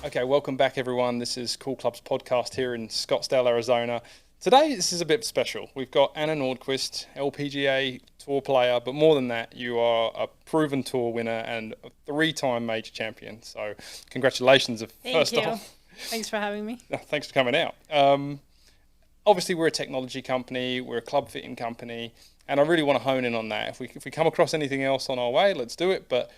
Okay, welcome back everyone. This is Cool Club's podcast here in Scottsdale, Arizona. Today, this is a bit special. We've got Anna Nordqvist, LPGA tour player, but more than that, you are a proven tour winner and a three-time major champion. So congratulations first off. Thanks for having me. Thanks for coming out. Obviously, we're a technology company, we're a club fitting company, and I really want to hone in on that. If we come across anything else on our way, let's do it. But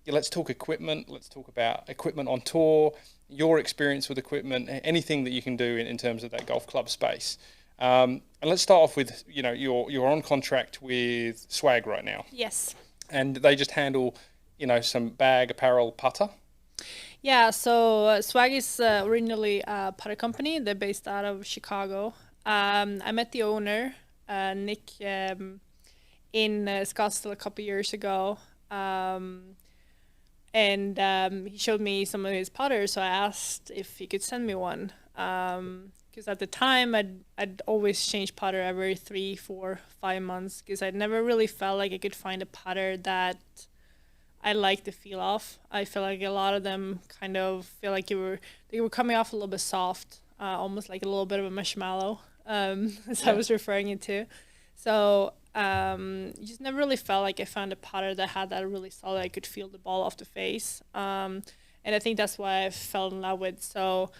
yeah, let's talk equipment. Let's talk about equipment on tour, your experience with equipment, anything that you can do in terms of that golf club space. And let's start off with, you're on contract with Swag right now. Yes. And they just handle, some bag, apparel, putter. Yeah, so Swag is originally a putter company. They're based out of Chicago. I met the owner, Nick, in Scottsdale a couple years ago. And he showed me some of his putters, so I asked if he could send me one. Because at the time, I'd always change putter every 3, 4, 5 months, because I never really felt like I could find a putter that I liked the feel of. I feel like a lot of them kind of feel like they were coming off a little bit soft, almost like a little bit of a marshmallow, as I was referring it to. So just never really felt like I found a putter that had that really solid. I could feel the ball off the face, and I think that's why I fell in love with. So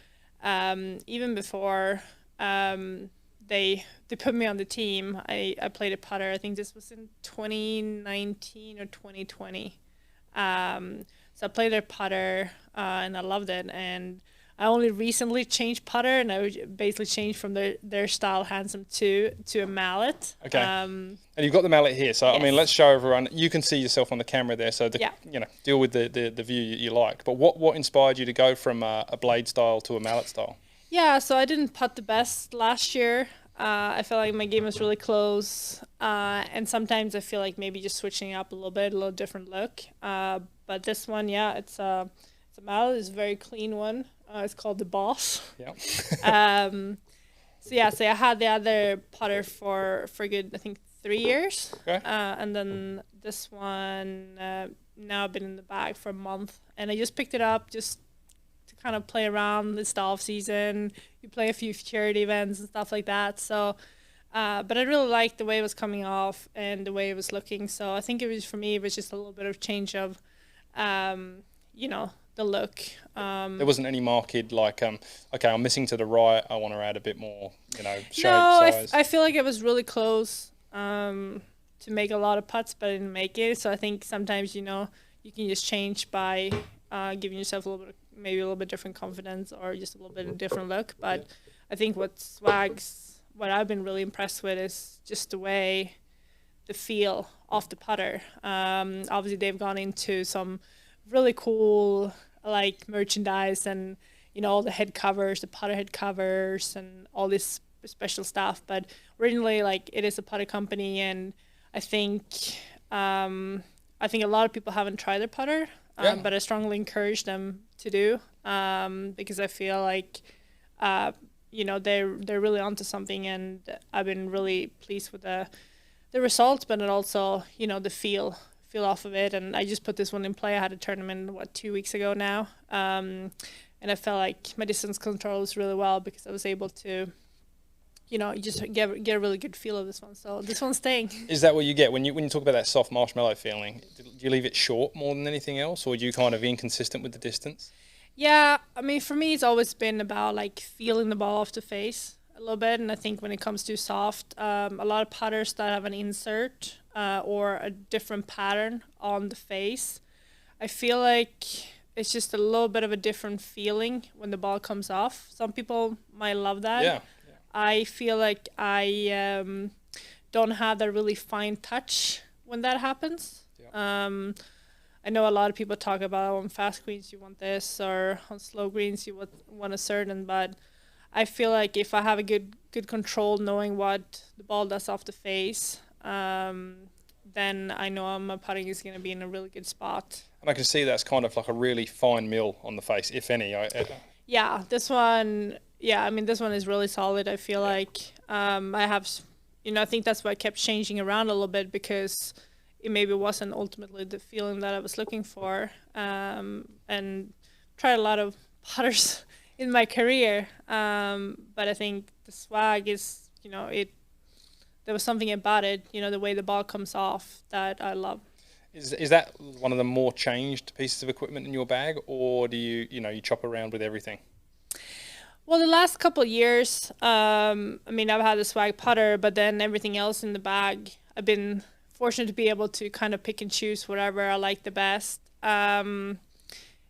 even before they put me on the team, I played a putter. I think this was in 2019 or 2020. So I played their putter and I loved it. And I only recently changed putter, and I basically changed from their style handsome to a mallet. Okay. And you've got the mallet here, so yes. I mean, let's show everyone. You can see yourself on the camera there, so deal with the view you like. But what inspired you to go from a blade style to a mallet style? Yeah, so I didn't putt the best last year. I felt like my game was really close, and sometimes I feel like maybe just switching up a little different look. But this one, it's a mallet. It's a very clean one. It's called the Boss. Yeah. So I had the other putter for good, I think, 3 years. Okay. And then this one, now I've been in the bag for a month, and I just picked it up just to kind of play around. It's the off season. You play a few charity events and stuff like that. So, but I really liked the way it was coming off and the way it was looking. So I think for me, it was just a little bit of change of, the look. There wasn't any marked like, okay, I'm missing to the right. I want to add a bit more, shape, no, size. I feel like it was really close to make a lot of putts, but I didn't make it. So I think sometimes, you can just change by giving yourself a little bit different confidence or just a little bit of a different look. But I think what I've been really impressed with is just the feel of the putter. Obviously, they've gone into some really cool like merchandise and all the head covers, the putter head covers, and all this special stuff. But originally, like, it is a putter company, and I think a lot of people haven't tried their putter, but I strongly encourage them to do, because I feel like they're really onto something, and I've been really pleased with the results, but also the feel off of it. And I just put this one in play. I had a tournament 2 weeks ago now, and I felt like my distance control was really well because I was able to just get a really good feel of this one. So this one's staying. Is that what you get when you talk about that soft marshmallow feeling? Do you leave it short more than anything else, or are you kind of inconsistent with the distance? Yeah, I mean, for me, it's always been about like feeling the ball off the face a little bit. And I think when it comes to soft, a lot of putters that have an insert or a different pattern on the face, I feel like it's just a little bit of a different feeling when the ball comes off. Some people might love that. Yeah. I feel like I don't have that really fine touch when that happens. Yeah. I know a lot of people talk about on fast greens you want this, or on slow greens you want a certain, but I feel like if I have a good control knowing what the ball does off the face, then I know my putting is going to be in a really good spot. And I can see that's kind of like a really fine mill on the face, if any. Yeah, this one. Yeah, I mean, this one is really solid. I feel like I have, I think that's why I kept changing around a little bit, because it maybe wasn't ultimately the feeling that I was looking for, and tried a lot of putters in my career. But I think the swag is, there was something about it, the way the ball comes off that I love. Is that one of the more changed pieces of equipment in your bag, or do you chop around with everything? Well, the last couple of years, I've had the swag putter, but then everything else in the bag, I've been fortunate to be able to kind of pick and choose whatever I like the best. And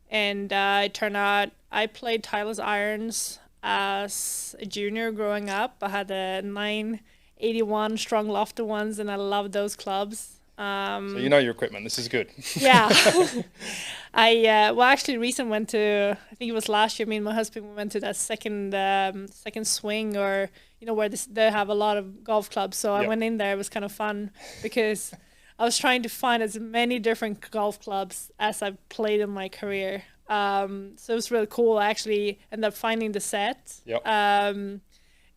it turned out I played Titleist irons as a junior growing up. I had the 981 strong lofted ones, and I loved those clubs. So you know your equipment. This is good. Yeah. Actually, recent went to, I think it was last year, me and my husband went to that second swing, or, where they have a lot of golf clubs. So I went in there. It was kind of fun because I was trying to find as many different golf clubs as I've played in my career. So it was really cool. I actually ended up finding the set. Yep. And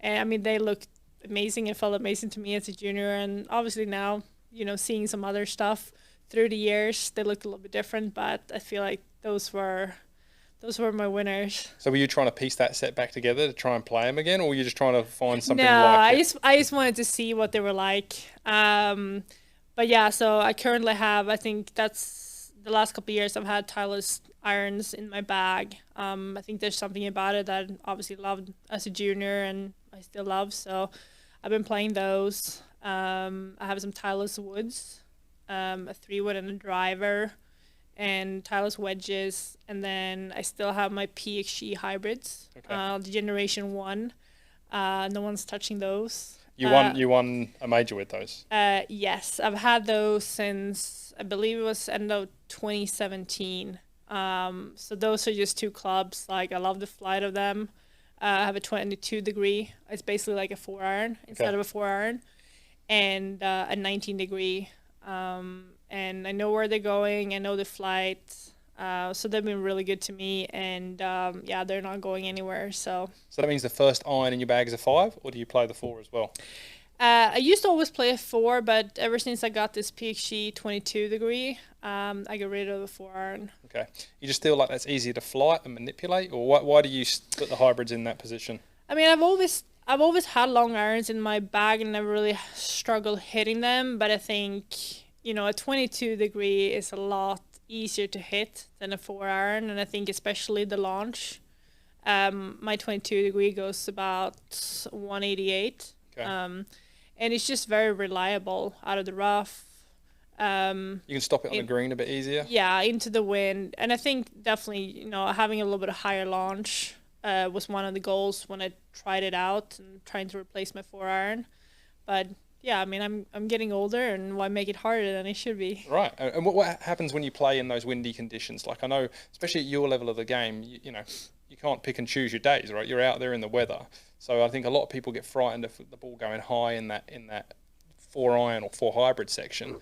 they looked amazing. It felt amazing to me as a junior. And obviously now, seeing some other stuff through the years, they looked a little bit different, but I feel like those were my winners. So were you trying to piece that set back together to try and play them again, or were you just trying to find something No, like it? I just wanted to see what they were like. But yeah, so I currently have, I think that's the last couple of years I've had Titleist irons in my bag. I think there's something about it that I obviously loved as a junior and I still love. So I've been playing those. I have some Titleist woods, a 3-wood and a driver, and Titleist wedges, and then I still have my PXG hybrids, the Generation 1. No one's touching those. You won a major with those? Yes, I've had those since, I believe it was end of 2017. So those are just two clubs. Like, I love the flight of them. I have a 22 degree. It's basically like a 4-iron instead of a 4-iron. And a 19 degree. And I know where they're going. I know the flight. So they've been really good to me. And they're not going anywhere. So that means the first iron in your bag is a 5, or do you play the 4 as well? I used to always play a 4, but ever since I got this PXG 22 degree, I got rid of the 4-iron. Okay. You just feel like that's easier to flight and manipulate, or why do you put the hybrids in that position? I mean, I've always had long irons in my bag and never really struggled hitting them, but I think, a 22 degree is a lot easier to hit than a 4-iron, and I think especially the launch. My 22 degree goes about 188. Okay. And it's just very reliable out of the rough. You can stop it on the green a bit easier. Yeah, into the wind. And I think definitely, having a little bit of higher launch was one of the goals when I tried it out and trying to replace my 4-iron. But yeah, I mean, I'm getting older, and why make it harder than it should be? Right. And what happens when you play in those windy conditions? Like, I know, especially at your level of the game, you can't pick and choose your days, right? You're out there in the weather. So I think a lot of people get frightened of the ball going high in that 4-iron or 4 hybrid section.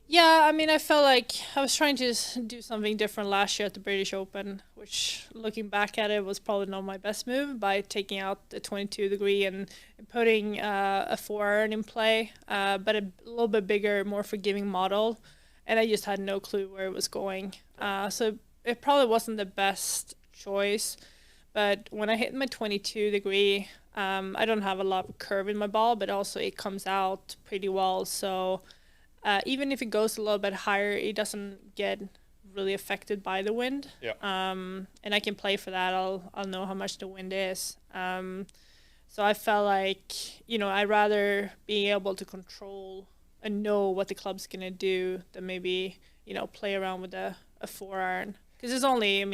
Yeah, I mean, I felt like I was trying to do something different last year at the British Open, which, looking back at it, was probably not my best move, by taking out the 22 degree and putting a 4-iron in play, but a little bit bigger, more forgiving model, and I just had no clue where it was going. So it probably wasn't the best choice, but when I hit my 22 degree, I don't have a lot of curve in my ball, but also it comes out pretty well. So even if it goes a little bit higher, it doesn't get really affected by the wind. Yeah. And I can play for that. I'll know how much the wind is. So I felt like, I'd rather be able to control and know what the club's gonna do than maybe, play around with a 4-iron. Because it's only,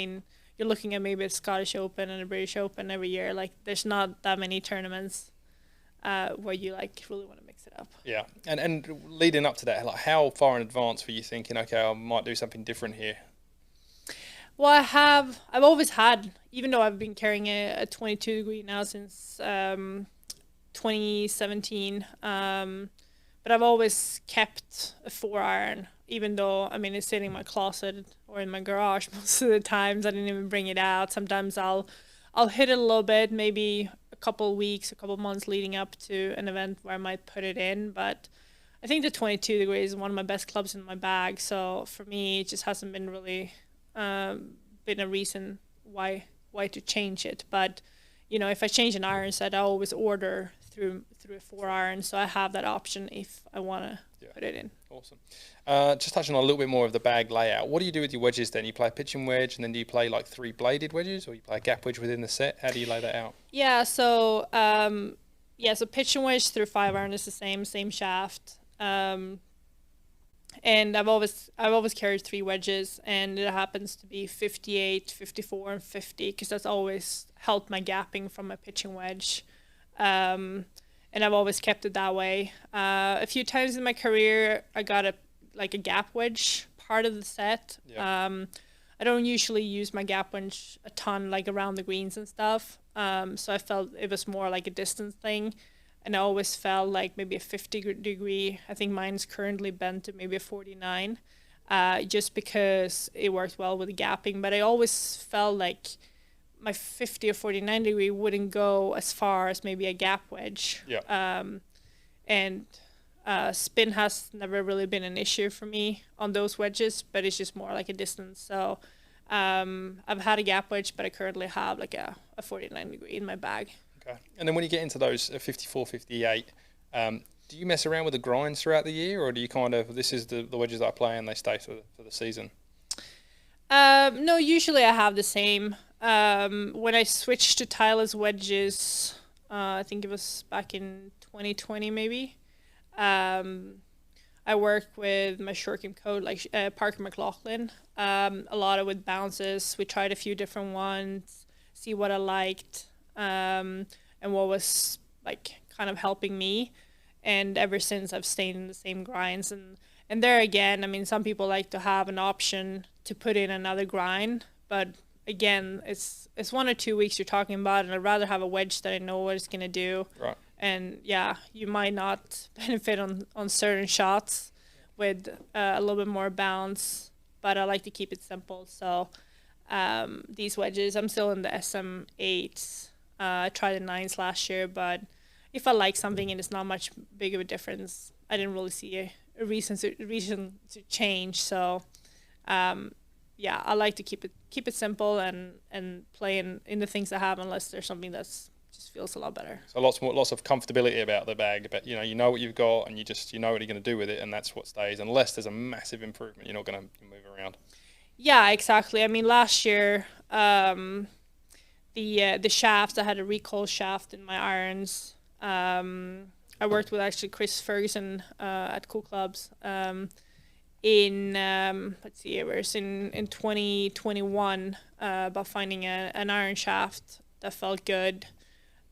you're looking at maybe a Scottish Open and a British Open every year. Like, there's not that many tournaments where you really want to mix it up. Yeah, and leading up to that, like, how far in advance were you thinking, okay, I might do something different here? Well, I've always had, even though I've been carrying a 22 degree now since 2017, but I've always kept a 4-iron, even though, it's sitting in my closet or in my garage most of the times. I didn't even bring it out. Sometimes I'll hit it a little bit, maybe a couple months leading up to an event where I might put it in. But I think the 22 degree is one of my best clubs in my bag. So for me, it just hasn't been really been a reason why to change it. But if I change an iron set, I always order through a 4-iron, so I have that option if I want to put it in. Awesome. Just touching on a little bit more of the bag layout. What do you do with your wedges then? You play a pitching wedge, and then do you play like 3 bladed wedges, or you play a gap wedge within the set? How do you lay that out? Yeah, so so pitching wedge through 5-iron is the same shaft. And I've always carried 3 wedges, and it happens to be 58, 54, and 50, because that's always helped my gapping from my pitching wedge. And I've always kept it that way. A few times in my career, I got a gap wedge part of the set. Yeah. I don't usually use my gap wedge a ton, like around the greens and stuff. So I felt it was more like a distance thing. And I always felt like maybe a 50 degree. I think mine's currently bent to maybe a 49, just because it worked well with the gapping. But I always felt like my 50 or 49 degree wouldn't go as far as maybe a gap wedge. Yeah. And spin has never really been an issue for me on those wedges, but it's just more like a distance. So I've had a gap wedge, but I currently have like a 49 degree in my bag. Okay. And then when you get into those 54, 58, do you mess around with the grinds throughout the year, or do you kind of, this is the wedges that I play and they stay for the season? No, usually I have the same. When I switched to Tyler's wedges, I think it was back in 2020 maybe, I worked with my Shortcam code, like Parker McLaughlin, a lot of with bounces. We tried a few different ones, see what I liked, and what was like kind of helping me. And ever since, I've stayed in the same grinds. And there again, I mean, some people like to have an option to put in another grind, but again, it's 1 or 2 weeks you're talking about, and I'd rather have a wedge that I know what it's going to do. Right. And yeah, you might not benefit on certain shots with a little bit more bounce, but I like to keep it simple. So these wedges, I'm still in the SM8s. I tried the 9s last year, but if I like something and it's not much big of a difference, I didn't really see a reason to change. So yeah, I like to keep it simple and play in the things I have, unless there's something that's just feels a lot better. So lots of comfortability about the bag, but you know what you've got, and you know what you're going to do with it, and that's what stays. Unless there's a massive improvement, you're not going to move around. Yeah, exactly. I mean, last year, the shafts, I had a recoil shaft in my irons. I worked with actually Chris Ferguson at Cool Clubs in let's see, it was in 2021 about finding an iron shaft that felt good.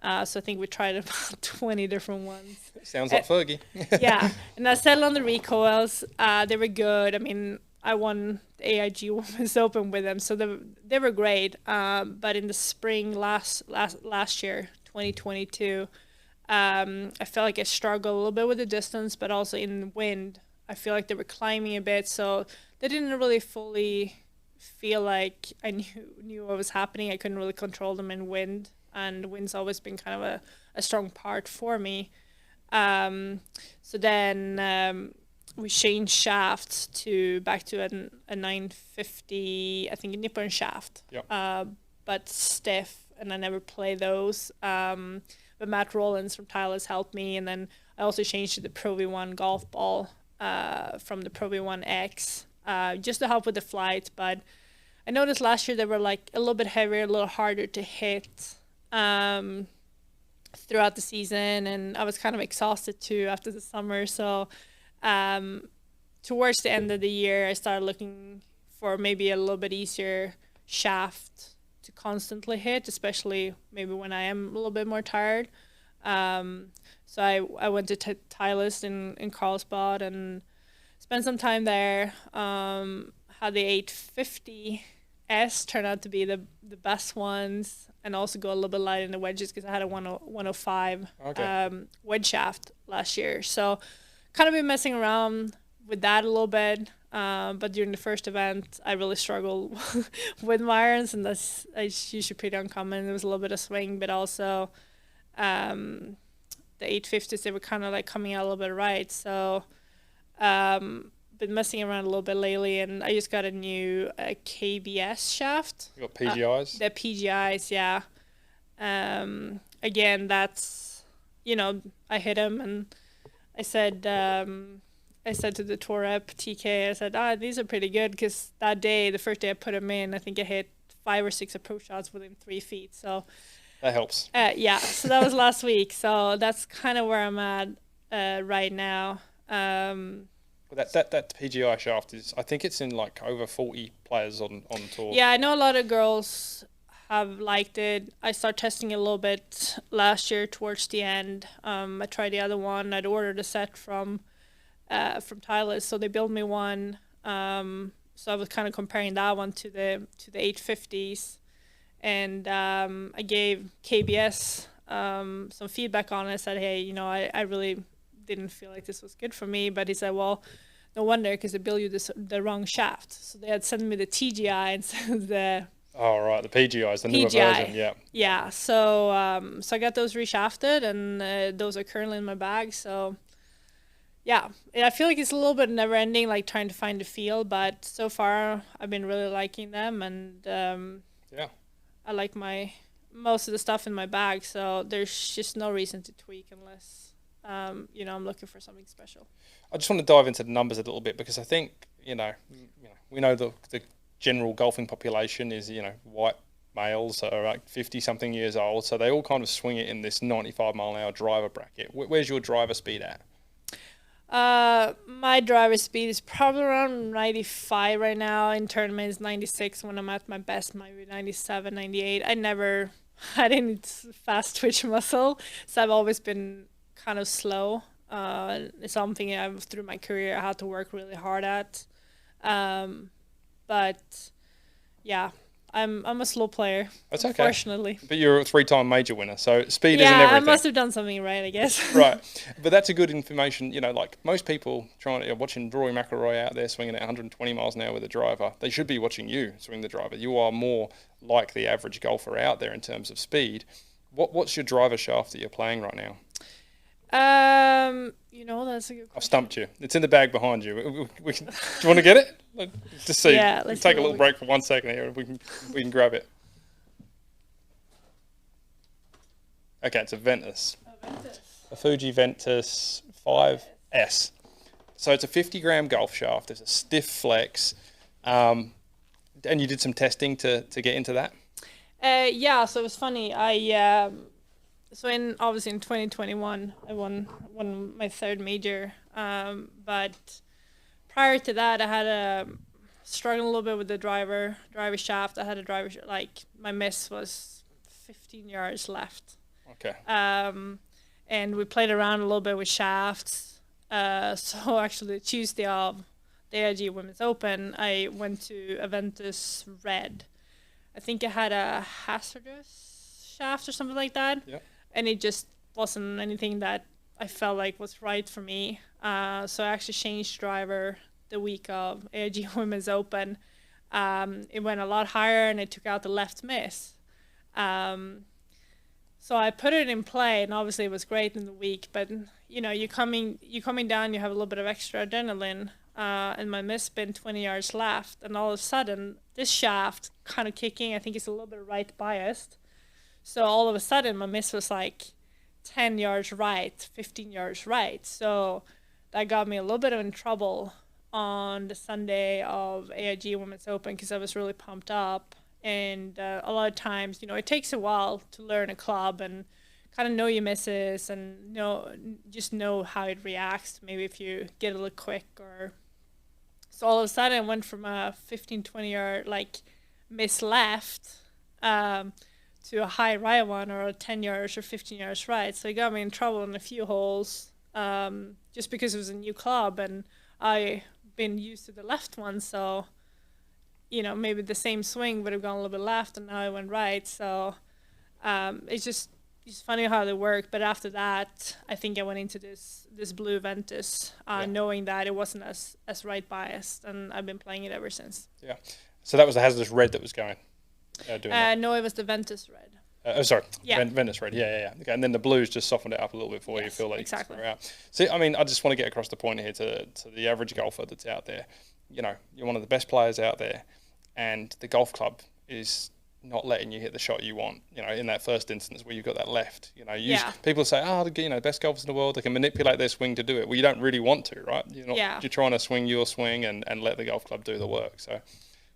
So I think we tried about 20 different ones. Sounds like Fergie. Yeah, and I settled on the recoils. They were good. I mean, I won the AIG Women's Open with them, so they were great. But in the spring last year, 2022, I felt like I struggled a little bit with the distance, but also in the wind. I feel like they were climbing a bit, so they didn't really fully feel like I knew what was happening. I couldn't really control them in wind, and wind's always been kind of a strong part for me. So then we changed shafts back to a 950, I think, a Nippon shaft, yep. But stiff, and I never play those. But Matt Rollins from Tyler's helped me, and then I also changed to the Pro V1 golf ball from the Pro V1 X, just to help with the flight. But I noticed last year they were like a little bit heavier, a little harder to hit throughout the season, and I was kind of exhausted too after the summer. So towards the end of the year, I started looking for maybe a little bit easier shaft to constantly hit, especially maybe when I am a little bit more tired. So I went to Titleist in Carlsbad and spent some time there. Had the 850S turn out to be the best ones, and also go a little bit light in the wedges because I had a 105 wedge shaft last year. So kind of been messing around with that a little bit. But during the first event, I really struggled with my irons, and that's usually pretty uncommon. There was a little bit of swing, but also the 850s, they were kind of like coming out a little bit right. So, been messing around a little bit lately, and I just got a new KBS shaft. You got PGIs? The PGIs, yeah. Again, that's, I hit him, and I said to the tour rep, TK, I said, these are pretty good, because that day, the first day I put them in, I think I hit 5 or 6 approach shots within 3 feet. So that helps. Yeah, so that was last week. So that's kind of where I'm at right now. That PGI shaft is, I think it's in like over 40 players on tour. Yeah, I know a lot of girls have liked it. I started testing it a little bit last year towards the end. I tried the other one. I'd ordered a set from Tyler, so they built me one. So I was kind of comparing that one to the 850s, and I gave KBS some feedback on it. I said, hey, I really didn't feel like this was good for me, but he said, well, no wonder, because they built you the wrong shaft. So they had sent me the TGI instead of the the PGI is the newer version. Yeah, so I got those reshafted, and those are currently in my bag. So yeah, I feel like it's a little bit never ending, like trying to find a feel, but so far I've been really liking them, and I like most of the stuff in my bag, so there's just no reason to tweak unless I'm looking for something special. I just want to dive into the numbers a little bit, because I think we know the general golfing population is white males that are like 50 something years old, so they all kind of swing it in this 95 mile an hour driver bracket. Where's your driver speed at? My driver speed is probably around 95 right now. In tournaments, 96. When I'm at my best, might be 97, 98. I never had any fast twitch muscle, so I've always been kind of slow. It's something I've, through my career, I had to work really hard at. But yeah, I'm a slow player. That's okay. Unfortunately. But you're a 3-time major winner, so speed isn't everything. Yeah, I must have done something right, I guess. Right, but that's a good information. Like most people watching Rory McIlroy out there swinging at 120 miles an hour with a driver, they should be watching you swing the driver. You are more like the average golfer out there in terms of speed. What's your driver shaft that you're playing right now? That's a good question. I've stumped you. It's in the bag behind you. Do you want to get it? Just see. Yeah, let's take a little break for 1 second here, and we can grab it. Okay, it's a Ventus. A Fuji Ventus 5S. So it's a 50-gram golf shaft. It's a stiff flex. And you did some testing to get into that? Yeah, so it was funny. Obviously in 2021, I won my 3rd major. But prior to that, I had struggling a little bit with the driver shaft. I had a driver my miss was 15 yards left. Okay. And we played around a little bit with shafts. So actually, Tuesday of the AIG Women's Open, I went to Aventus Red. I think it had a hazardous shaft or something like that. Yep. And it just wasn't anything that I felt like was right for me. So I actually changed driver the week of AIG Women's Open. It went a lot higher, and it took out the left miss. So I put it in play, and obviously it was great in the week. But you're coming down, you have a little bit of extra adrenaline, and my miss been 20 yards left, and all of a sudden this shaft kind of kicking. I think it's a little bit right biased. So all of a sudden, my miss was like 10 yards right, 15 yards right. So that got me a little bit in trouble on the Sunday of AIG Women's Open, because I was really pumped up. And a lot of times, it takes a while to learn a club and kind of know your misses and just know how it reacts. Maybe if you get a little quick or... So all of a sudden, I went from a 15, 20 yard miss left to a high right one, or a 10 yards or 15 yards right. So it got me in trouble in a few holes, just because it was a new club and I been used to the left one. So, maybe the same swing would have gone a little bit left, and now I went right. So it's just funny how they work. But after that, I think I went into this blue Ventus, knowing that it wasn't as right biased, and I've been playing it ever since. Yeah. So that was the hazardous red that was going. No, it was the Ventus Red. Yeah. Venice red. Yeah. Okay, and then the blues just softened it up a little bit for you. Feel like exactly. you can out. See, I mean, I just want to get across the point here to the average golfer that's out there. You know, you're one of the best players out there, and the golf club is not letting you hit the shot you want. You know, in that first instance where you've got that left. You know, people say, the best golfers in the world, they can manipulate their swing to do it. Well, you don't really want to, right? You're not. Yeah. You're trying to swing your swing and let the golf club do the work. So,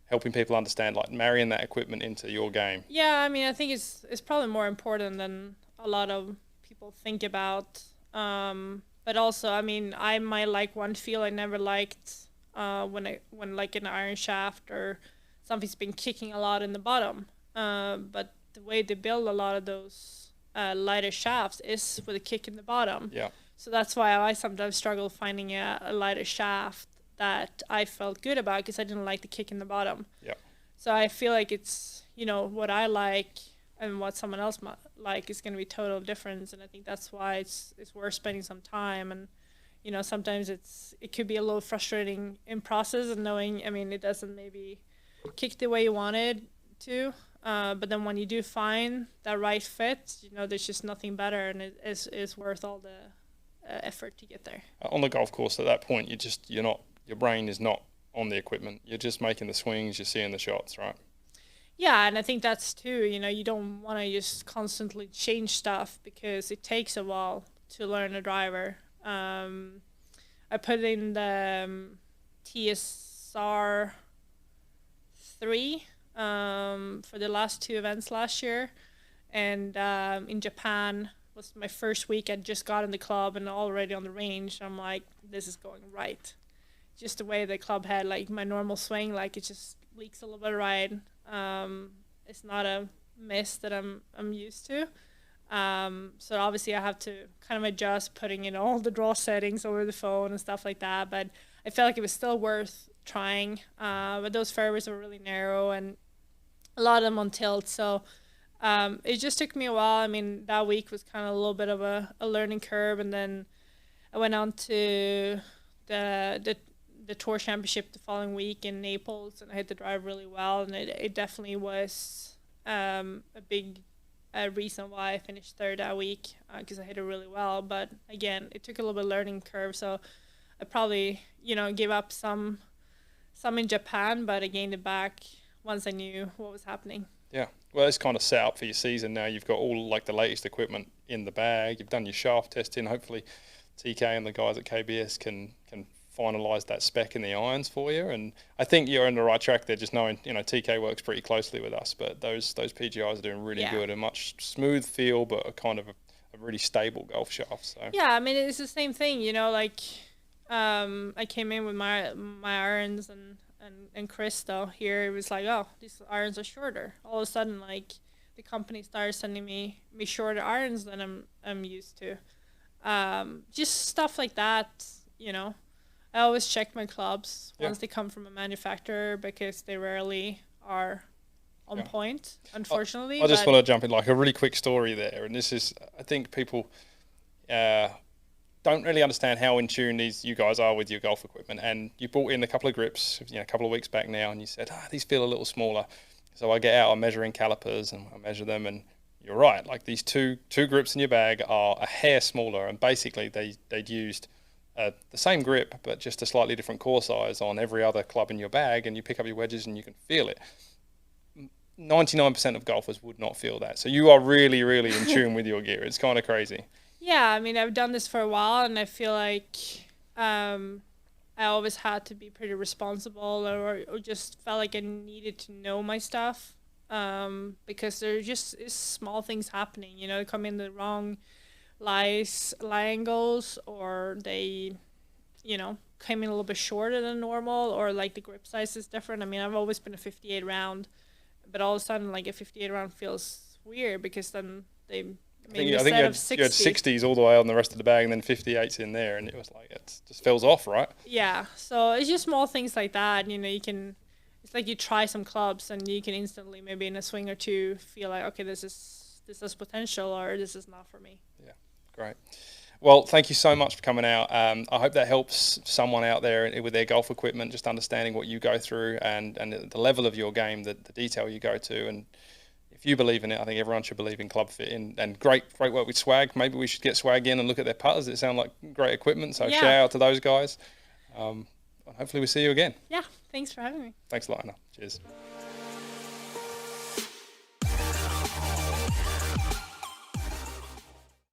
helping people understand, like marrying that equipment into your game. Yeah, I mean, I think it's probably more important than a lot of people think about. But also, I mean, I might like one feel I never liked when like an iron shaft or something's been kicking a lot in the bottom. But the way they build a lot of those lighter shafts is with a kick in the bottom. Yeah. So that's why I sometimes struggle finding a lighter shaft that I felt good about because I didn't like the kick in the bottom. Yeah. So I feel like it's, what I like and what someone else might like is going to be total difference. And I think that's why it's worth spending some time. And, sometimes it could be a little frustrating in process and knowing, I mean, it doesn't maybe kick the way you wanted to. But then when you do find that right fit, there's just nothing better, and it is worth all the effort to get there. On the golf course at that point, your brain is not on the equipment. You're just making the swings, you're seeing the shots, right? Yeah, and I think that's too, you don't want to just constantly change stuff because it takes a while to learn a driver. I put in the TSR 3 for the last 2 events last year, and in Japan was my first week. I just got in the club and already on the range. I'm like, this is going right. Just the way the club had like my normal swing, like it just leaks a little bit right. It's not a miss that I'm used to. So obviously I have to kind of adjust putting in all the draw settings over the phone and stuff like that. But I felt like it was still worth trying. But those fairways were really narrow and a lot of them on tilt. So it just took me a while. I mean, that week was kind of a little bit of a learning curve. And then I went on to the Tour Championship the following week in Naples, and I hit the drive really well. And it definitely was a big reason why I finished third that week, because I hit it really well. But again, it took a little bit of learning curve, so I probably gave up some in Japan, but I gained it back once I knew what was happening. Yeah, well, it's kind of set up for your season now. You've got all like the latest equipment in the bag. You've done your shaft testing. Hopefully, TK and the guys at KBS can finalise that spec in the irons for you. And I think you're on the right track there. Just knowing TK works pretty closely with us, but those PGIs are doing really good. A much smooth feel, but a kind of a really stable golf shaft. So yeah, I mean it's the same thing. Like I came in with my irons and Chris though here it was like, oh, these irons are shorter. All of a sudden, like the company started sending me shorter irons than I'm used to. Just stuff like that, I always check my clubs once they come from a manufacturer because they rarely are on point, unfortunately. I just want to jump in like a really quick story there, and this is, I think people don't really understand how in tune you guys are with your golf equipment. And you brought in a couple of grips, a couple of weeks back now, and you said, these feel a little smaller. So I get out, I'm measuring calipers, and I measure them, and you're right. Like these two grips in your bag are a hair smaller, and basically they'd used the same grip, but just a slightly different core size on every other club in your bag, and you pick up your wedges and you can feel it. 99% of golfers would not feel that. So you are really, really in tune with your gear. It's kind of crazy. Yeah, I mean, I've done this for a while, and I feel like I always had to be pretty responsible or just felt like I needed to know my stuff because there just is small things happening. They come in the wrong lie angles, or they came in a little bit shorter than normal, or like the grip size is different. I mean, I've always been a 58 round, but all of a sudden like a 58 round feels weird because then they maybe I think you had 60s all the way on the rest of the bag, and then 58s in there, and it was like it just feels off, right? Yeah, so it's just small things like that. It's like you try some clubs and you can instantly maybe in a swing or two feel like, okay, this has potential, or this is not for me. Yeah. Great. Well, thank you so much for coming out. I hope that helps someone out there with their golf equipment, just understanding what you go through and the level of your game, the detail you go to. And if you believe in it, I think everyone should believe in club fitting. And great work with Swag. Maybe we should get Swag in and look at their putters. It sound like great equipment. So shout out to those guys. Hopefully we see you again. Yeah, thanks for having me. Thanks a lot, Anna. Cheers.